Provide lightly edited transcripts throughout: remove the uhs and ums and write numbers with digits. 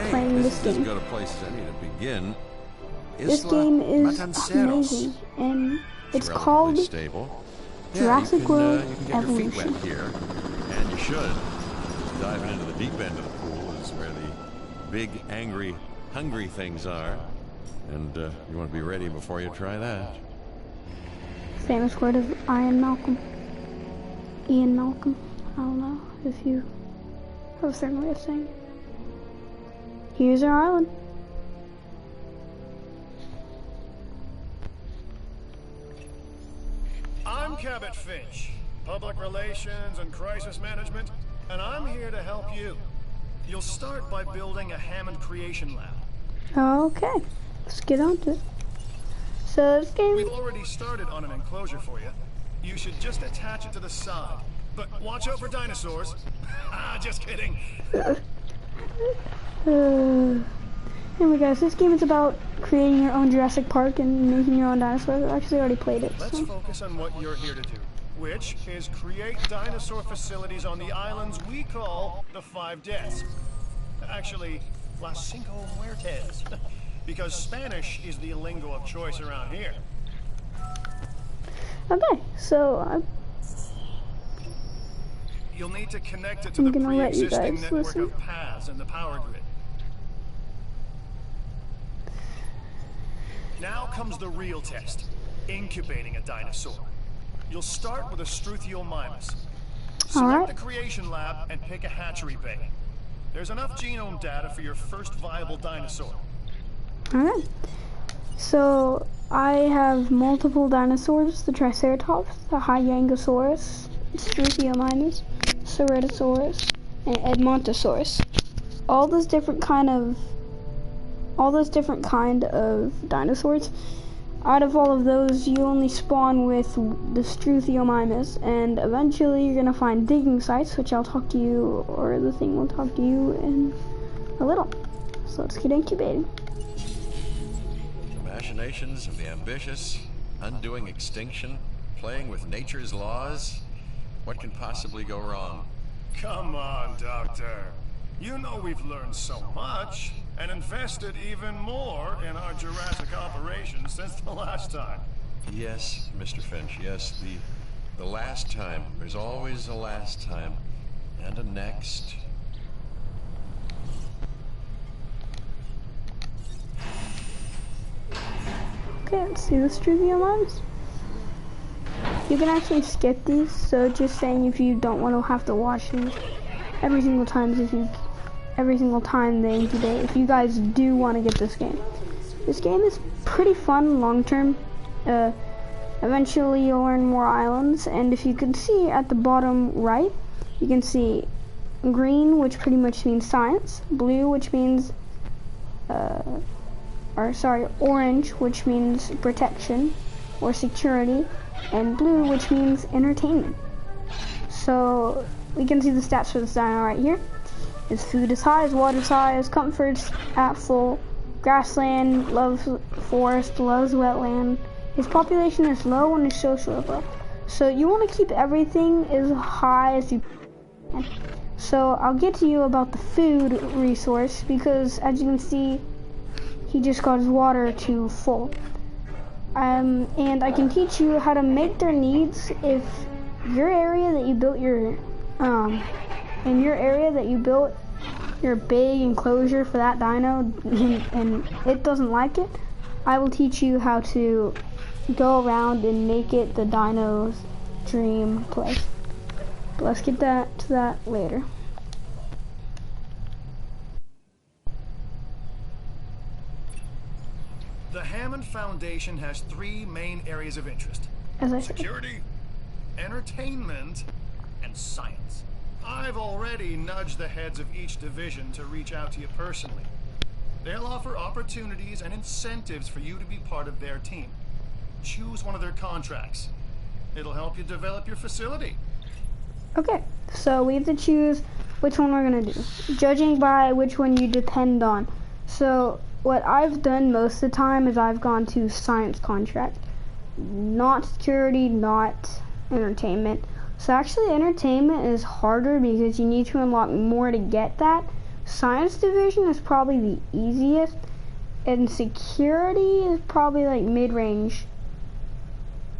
playing this game. As good a place as any to begin. This game is amazing, and it's called stable. Jurassic World Evolution. Your feet wet here, and you should. Diving into the deep end of the pool is where the big, angry, hungry things are, and you want to be ready before you try that. Famous word of Ian Malcolm. I don't know if you have a certain way of saying it. Here's our island. I'm Cabot Finch, Public Relations and Crisis Management, and I'm here to help you. You'll start by building a Hammond Creation Lab. Okay, let's get on to it. So this game... We've already started on an enclosure for you. You should just attach it to the side. But watch out for dinosaurs. Just kidding. Anyway guys, this game is about creating your own Jurassic Park and making your own dinosaurs. I actually already played it. Let's focus on what you're here to do, which is create dinosaur facilities on the islands we call the Five Deaths. Actually, Las Cinco Muertes, because Spanish is the lingo of choice around here. Okay, so you'll need to connect it to the pre-existing network of paths and the power grid. Now comes the real test, incubating a dinosaur. You'll start with a Struthiomimus. Select the creation lab and pick a hatchery bay. There's enough genome data for your first viable dinosaur. Alright. So, I have multiple dinosaurs, the Triceratops, the Hyangosaurus, Struthiomimus, Ceratosaurus, and Edmontosaurus. All those different kind of dinosaurs. Out of all of those, you only spawn with the Struthiomimus, and eventually you're gonna find digging sites, which I'll talk to you, or the thing will talk to you in a little. So let's get incubating. Machinations of the ambitious, undoing extinction, playing with nature's laws. What can possibly go wrong? Come on, Doctor. You know we've learned so much, and invested even more in our Jurassic operations since the last time. Yes, Mr. Finch, yes, the last time. There's always a last time, and a next. Okay, let's see the Struthiomimus. You can actually skip these, so just saying if you don't want to have to watch these every single time they incubate, if you guys do want to get this game. This game is pretty fun long term. Eventually you'll learn more islands, and if you can see at the bottom right, you can see green, which pretty much means science, blue, which means orange, which means protection or security, and blue, which means entertainment. So we can see the stats for this dino right here. His food is high, his water is high, his comfort's at full, grassland, loves forest, loves wetland. His population is low and his social is low. So you want to keep everything as high as you can. So I'll get to you about the food resource, because as you can see, he just got his water to full. And I can teach you how to make their needs if your area that you built your big enclosure for that dino and it doesn't like it, I will teach you how to go around and make it the dino's dream place. But let's get to that later. The Hammond Foundation has 3 main areas of interest. Security, entertainment, and science. I've already nudged the heads of each division to reach out to you personally. They'll offer opportunities and incentives for you to be part of their team. Choose one of their contracts. It'll help you develop your facility. Okay, so we have to choose which one we're gonna do, judging by which one you depend on. So what I've done most of the time is I've gone to science contract, not security, not entertainment. So actually entertainment is harder because you need to unlock more to get that. Science division is probably the easiest, and security is probably like mid-range.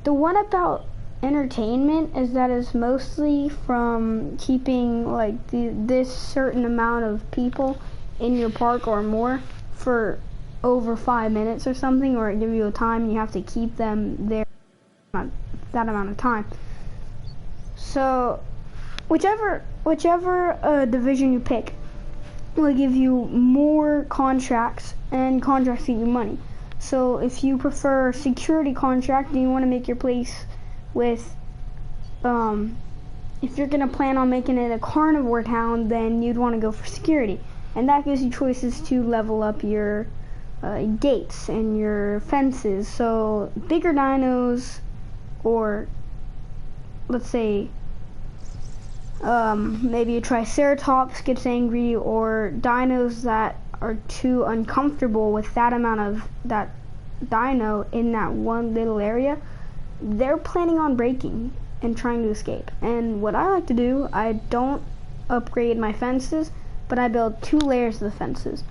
The one about entertainment is that it's mostly from keeping like this certain amount of people in your park or more for over 5 minutes or something, or it give you a time and you have to keep them there that amount of time. So whichever division you pick will give you more contracts, and contracts give you money. So if you prefer security contract and you want to make your place with, if you're going to plan on making it a carnivore town, then you'd want to go for security. And that gives you choices to level up your gates and your fences. So bigger dinos, or let's say maybe a triceratops gets angry, or dinos that are too uncomfortable with that amount of that dino in that one little area, they're planning on breaking and trying to escape. And what I like to do, I don't upgrade my fences, but I build 2 layers of the fences.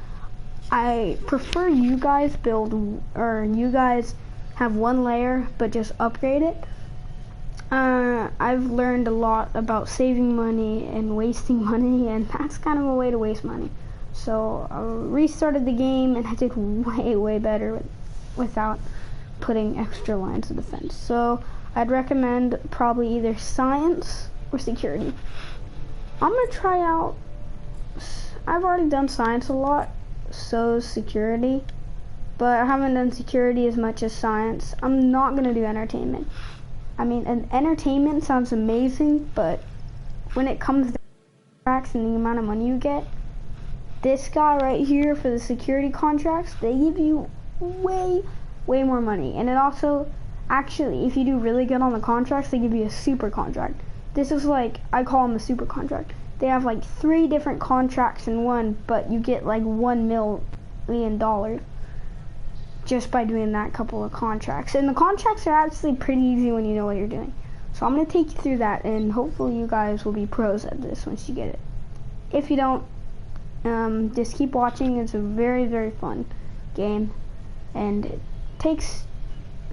I prefer you guys build, or you guys have 1 layer but just upgrade it. I've learned a lot about saving money and wasting money, and that's kind of a way to waste money. So I restarted the game and I did way better without putting extra lines of defense. So I'd recommend probably either science or security. I'm gonna try out, I've already done science a lot, so security, but I haven't done security as much as science. I'm not gonna do entertainment. I mean, entertainment sounds amazing, but when it comes to contracts and the amount of money you get, this guy right here for the security contracts, they give you way more money. And it also, actually, if you do really good on the contracts, they give you a super contract. This is like, I call them a super contract. They have like 3 different contracts in one, but you get like $1 million just by doing that couple of contracts. And the contracts are actually pretty easy when you know what you're doing. So I'm going to take you through that, and hopefully you guys will be pros at this once you get it. If you don't, just keep watching. It's a very fun game, and it takes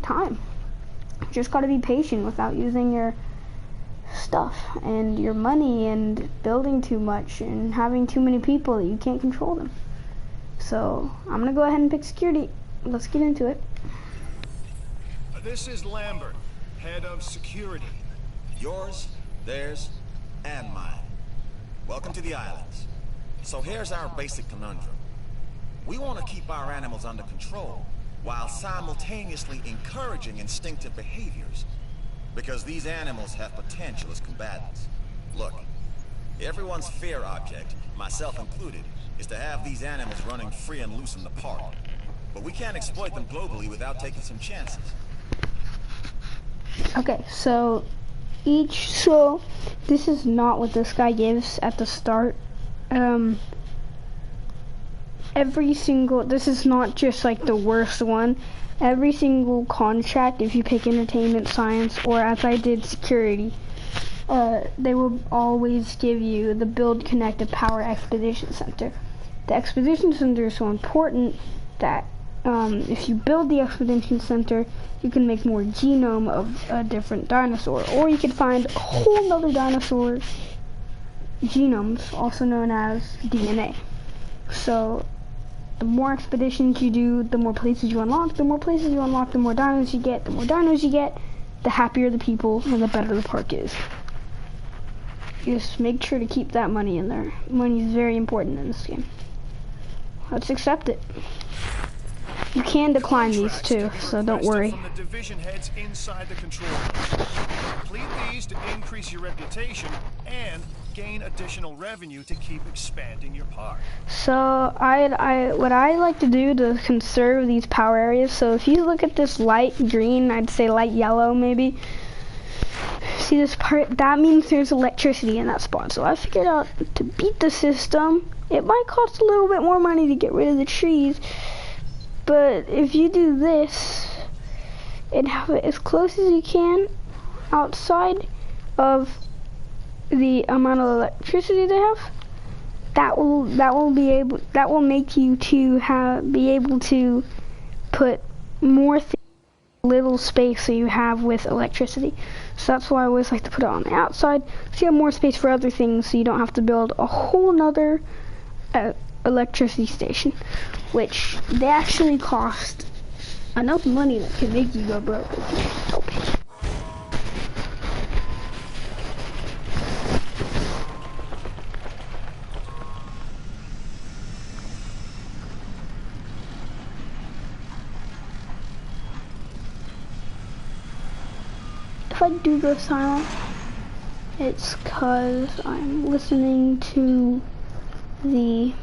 time. You just got to be patient without using your stuff and your money and building too much and having too many people that you can't control them. So I'm going to go ahead and pick security. Let's get into it. This is Lambert, head of security. Yours, theirs, and mine. Welcome to the islands. So here's our basic conundrum. We want to keep our animals under control while simultaneously encouraging instinctive behaviors, because these animals have potential as combatants. Look, everyone's fear object, myself included, is to have these animals running free and loose in the park. But we can't exploit them globally without taking some chances. Okay, so this is not what this guy gives at the start. This is not just like the worst one. Every single contract, if you pick entertainment, science, or as I did security, they will always give you the Build, Connect, and Power Expedition Center. The Expedition Center is so important that if you build the Expedition Center, you can make more genome of a different dinosaur, or you can find a whole nother dinosaur genomes, also known as DNA. So the more expeditions you do, the more places you unlock. The more places you unlock, the more dinos you get. The more dinos you get, the happier the people and the better the park is. Just make sure to keep that money in there. Money is very important in this game. Let's accept it. You can decline these too, so don't worry. From the division heads inside the control room. Complete these to increase your reputation and gain additional revenue to keep expanding your park. So what I like to do to conserve these power areas, so if you look at this light green, I'd say light yellow maybe, see this part, that means there's electricity in that spot. So I figured out to beat the system, it might cost a little bit more money to get rid of the trees, but if you do this and have it as close as you can outside of the amount of electricity they have, that will make you to be able to put more things in little space that you have with electricity. So that's why I always like to put it on the outside, so you have more space for other things, so you don't have to build a whole nother electricity station, which they actually cost enough money that could make you go broke if you don't pay. If I do go silent, it's cause I'm listening to the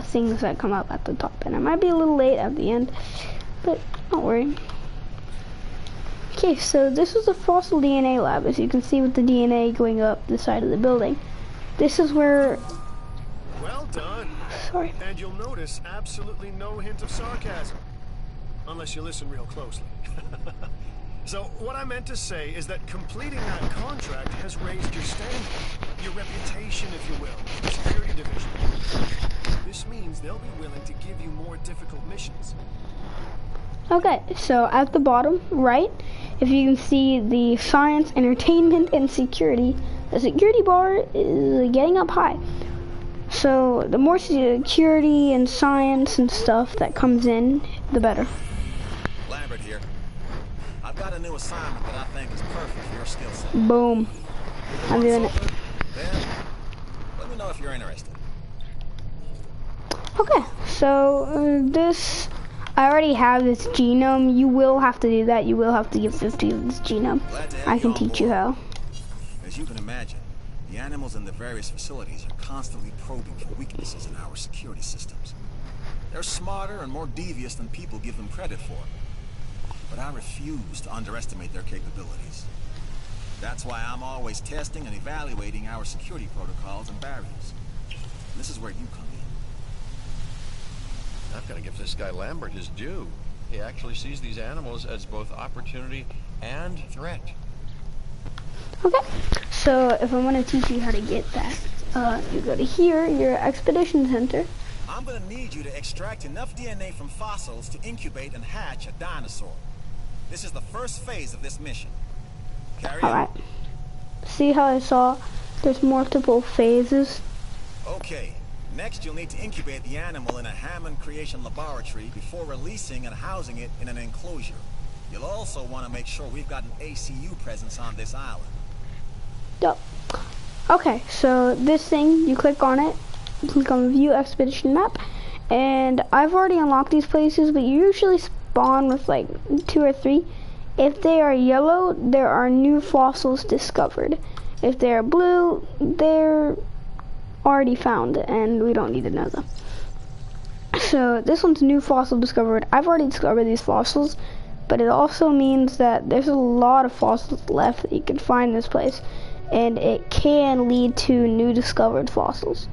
things that come up at the top, and I might be a little late at the end, but don't worry. Okay, so this is a fossil DNA lab, as you can see with the DNA going up the side of the building. This is where... Well done. Sorry. And you'll notice absolutely no hint of sarcasm, unless you listen real closely. So what I meant to say is that completing that contract has raised your standing, your reputation, if you will, in the security division. This means they'll be willing to give you more difficult missions. Okay, so at the bottom right, if you can see the science, entertainment, and security, the security bar is getting up high. So the more security and science and stuff that comes in, the better. Lambert here. I've got a new assignment that I think is perfect for your skill set. Boom. I'm doing it. Then, let me know if you're interested. Okay, so this, I already have this genome. You will have to do that. You will have to give 50 of this genome. I can teach you how. As you can imagine, the animals in the various facilities are constantly probing for weaknesses in our security systems. They're smarter and more devious than people give them credit for. But I refuse to underestimate their capabilities. That's why I'm always testing and evaluating our security protocols and barriers. And this is where you come in. I've got to give this guy Lambert his due. He actually sees these animals as both opportunity and threat. Okay, so if I want to teach you how to get that, you go to here, your expedition center. I'm going to need you to extract enough DNA from fossils to incubate and hatch a dinosaur. This is the first phase of this mission. Carry on. Alright. See how I saw there's multiple phases? Okay. Next, you'll need to incubate the animal in a Hammond creation laboratory before releasing and housing it in an enclosure. You'll also want to make sure we've got an ACU presence on this island. Yep. Okay, so this thing, you click on it, you click on View Expedition Map, and I've already unlocked these places, but you usually spawn with like 2 or 3. If they are yellow, there are new fossils discovered. If they are blue, they're already found, and we don't need to know them. So this one's new fossil discovered. I've already discovered these fossils, but it also means that there's a lot of fossils left that you can find in this place, and it can lead to new discovered fossils.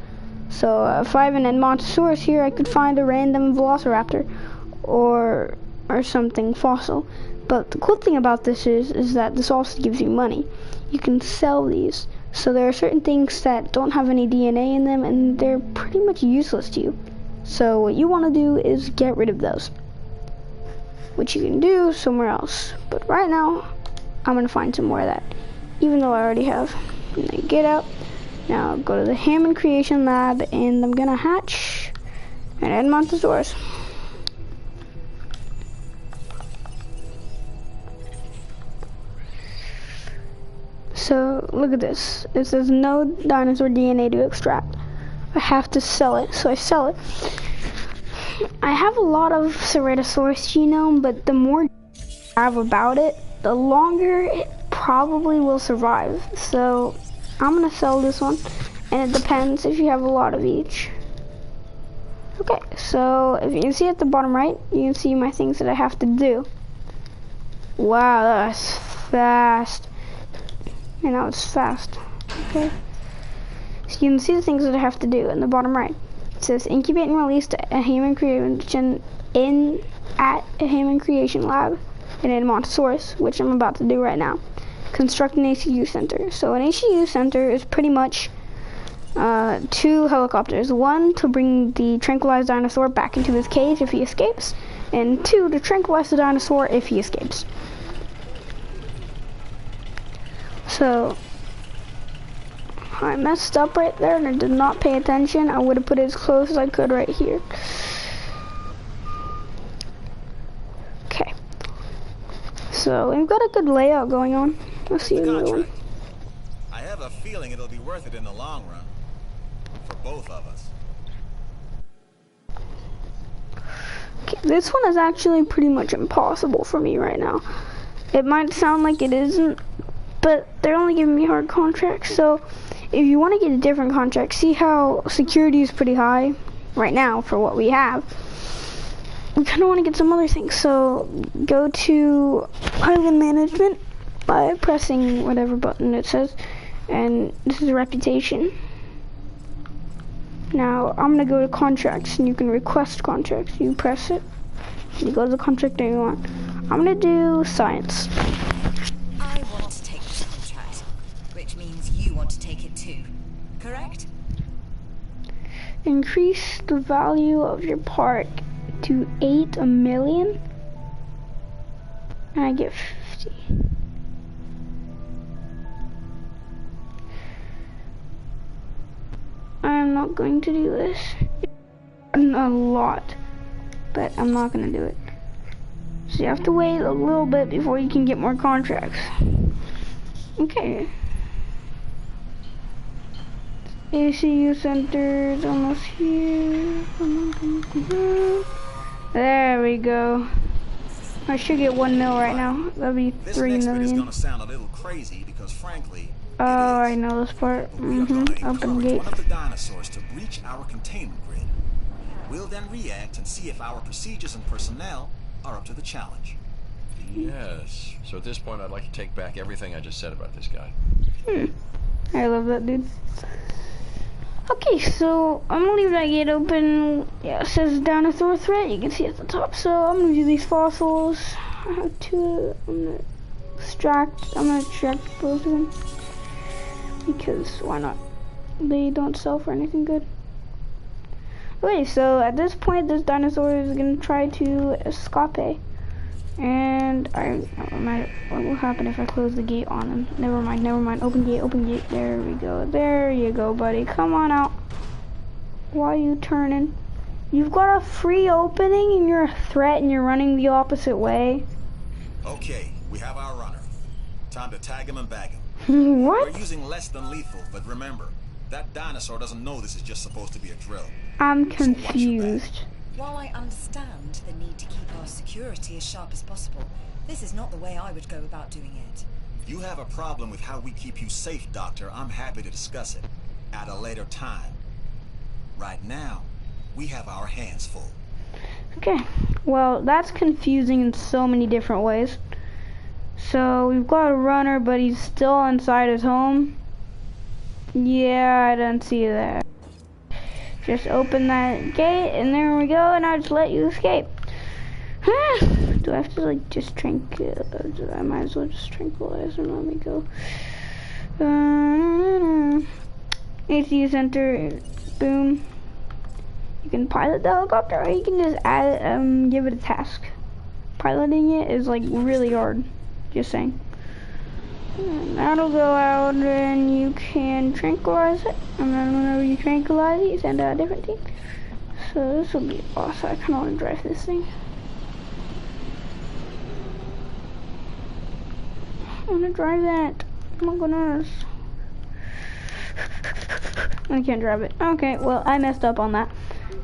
So if I have an Edmontosaurus here, I could find a random velociraptor or something fossil. But the cool thing about this is that this also gives you money. You can sell these. So there are certain things that don't have any DNA in them, and they're pretty much useless to you. So what you want to do is get rid of those, which you can do somewhere else. But right now, I'm going to find some more of that, even though I already have. And then get out. Now go to the Hammond Creation Lab, and I'm going to hatch an Edmontosaurus. So look at this. It says no dinosaur DNA to extract. I have to sell it, so I sell it. I have a lot of Ceratosaurus genome, but the more I have about it, the longer it probably will survive. So I'm gonna sell this one, and it depends if you have a lot of each. Okay, so if you can see at the bottom right, you can see my things that I have to do. Wow, that's fast. And now it's fast. Okay. So you can see the things that I have to do in the bottom right. It says incubate and release a Hammond creation at a Hammond creation lab in Edmontosaurus, which I'm about to do right now. Construct an ACU center. So an ACU center is pretty much 2 helicopters. 1 to bring the tranquilized dinosaur back into his cage if he escapes, and 2 to tranquilize the dinosaur if he escapes. So I messed up right there and I did not pay attention. I would have put it as close as I could right here. Okay. So we've got a good layout going on. Let's see another one. I have a feeling it'll be worth it in the long run. For both of us. Okay, this one is actually pretty much impossible for me right now. It might sound like it isn't, but they're only giving me hard contracts. So if you want to get a different contract, see how security is pretty high right now for what we have. We kind of want to get some other things. So go to Island Management by pressing whatever button it says. And this is reputation. Now I'm gonna go to contracts, and you can request contracts. You press it, you go to the contract that you want. I'm gonna do science. I want to take this contract, which means you want to take it too, correct? Increase the value of your park to 8 million, and I get 50. I'm not going to do this. A lot, but I'm not going to do it. So you have to wait a little bit before you can get more contracts. Okay. ACU Center is almost here. There we go. I should get 1 mil right now. That'd be 3 million. This next bit is going to sound a little crazy because frankly, oh, I know this part. Open gate. One of the dinosaurs to breach our containment grid. We'll then react and see if our procedures and personnel are up to the challenge. Yes. So at this point, I'd like to take back everything I just said about this guy. I love that dude. Okay, so I'm gonna leave that gate open. Yeah, it says dinosaur threat. You can see at the top. So I'm gonna do these fossils. I have 2. I'm gonna extract both of them. Because why not? They don't sell for anything good. Okay, so at this point, this dinosaur is gonna try to escape, and what will happen if I close the gate on him? Never mind. Open gate. There we go. There you go, buddy. Come on out. Why are you turning? You've got a free opening, and you're a threat, and you're running the opposite way. Okay, we have our runner. Time to tag him and bag him. What? We're using less than lethal, but remember, that dinosaur doesn't know this is just supposed to be a drill. I'm confused. While I understand the need to keep our security as sharp as possible, this is not the way I would go about doing it. If you have a problem with how we keep you safe, Doctor, I'm happy to discuss it at a later time. Right now, we have our hands full. Okay, well, that's confusing in so many different ways. So we've got a runner, but he's still inside his home. Yeah, I don't see that. Just open that gate, and there we go, and I'll just let you escape. Do I have to, like, just I might as well just tranquilize him. Let me go. ACU Center, boom. You can pilot the helicopter, or you can just give it a task. Piloting it is, like, really hard. Just saying. And that'll go out, and you can tranquilize it. And then whenever you tranquilize it, you send out a different team. So this will be awesome. I kind of want to drive this thing. I want to drive that. Oh my goodness. I can't drive it. Okay, well, I messed up on that.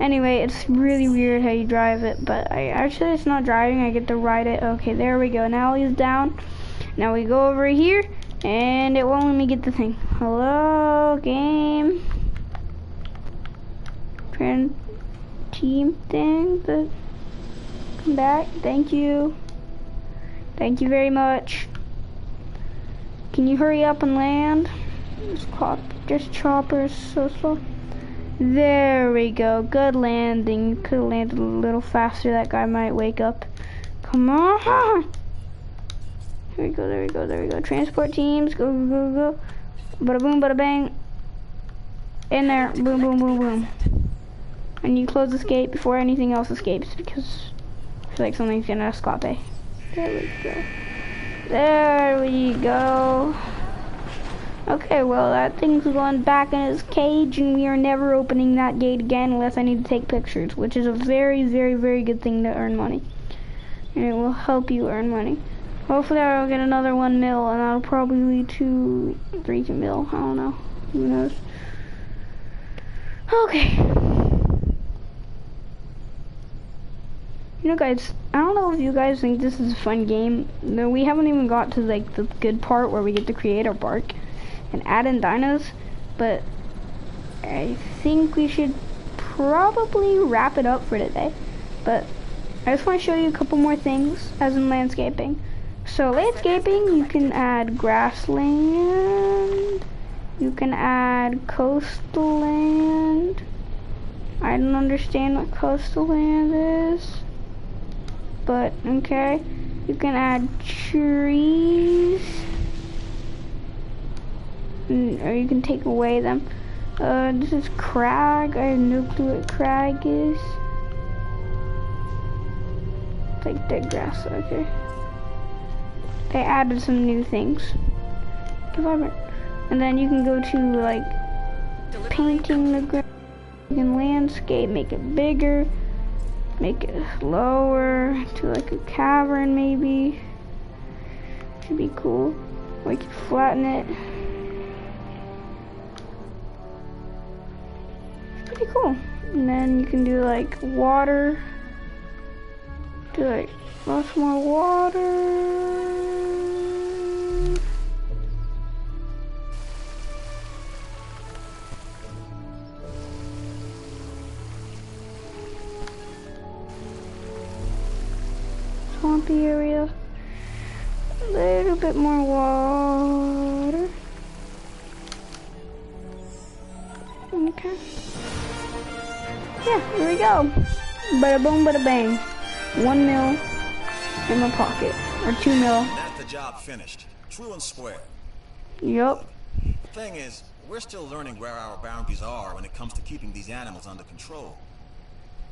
Anyway, it's really weird how you drive it, but actually it's not driving. I get to ride it. Okay, there we go. Now he's down. Now we go over here, and it won't let me get the thing. Hello, game. Team thing. Come back. Thank you. Thank you very much. Can you hurry up and land? Just choppers so slow. There we go. Good landing. Could have landed a little faster. That guy might wake up. Come on. There we go, there we go, there we go. Transport teams, go, go, go, go. Bada boom, bada bang. In there, boom, boom, boom, boom. And you close this gate before anything else escapes because I feel like something's gonna escape. There we go. There we go. Okay, well that thing's going back in its cage and we are never opening that gate again unless I need to take pictures, which is a very, very, very good thing to earn money. And it will help you earn money. Hopefully I'll get another 1 mil and that'll probably lead to 3 mil. I don't know. Who knows? Okay. You know guys, I don't know if you guys think this is a fun game. No, we haven't even got to like the good part where we get to create our bark and add in dinos, but I think we should probably wrap it up for today. But I just want to show you a couple more things as in landscaping. So landscaping, you can add grassland, you can add coastal land. I don't understand what coastal land is, but okay. You can add trees, or you can take away them. This is crag. I have no clue what crag is. It's like dead grass. Okay. They added some new things. And then you can go to like painting the ground. You can landscape, make it bigger, make it lower to like a cavern maybe. Should be cool. Or you can flatten it. It's pretty cool. And then you can do like water. Do like lots more water. Swampy area. A little bit more water. Okay. Yeah, here we go. Bada boom, bada bang. 1 mil in my pocket, or 2 mil. That's the job finished. True and square. Yup. Thing is, we're still learning where our boundaries are when it comes to keeping these animals under control.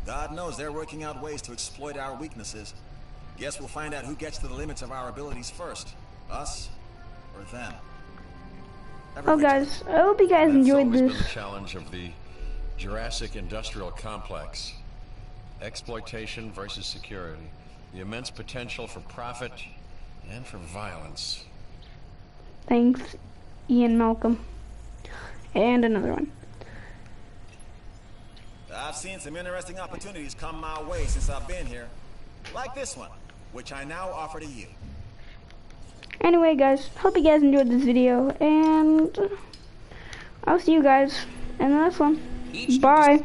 God knows they're working out ways to exploit our weaknesses. Guess we'll find out who gets to the limits of our abilities first. Us or them. Oh guys, I hope you guys enjoyed That's always this. been the challenge of the Jarrasic industrial complex. Exploitation versus security. The immense potential for profit and for violence. Thanks, Ian Malcolm. And another one. I've seen some interesting opportunities come my way since I've been here. Like this one, which I now offer to you. Anyway guys, hope you guys enjoyed this video, and I'll see you guys in the next one. Bye.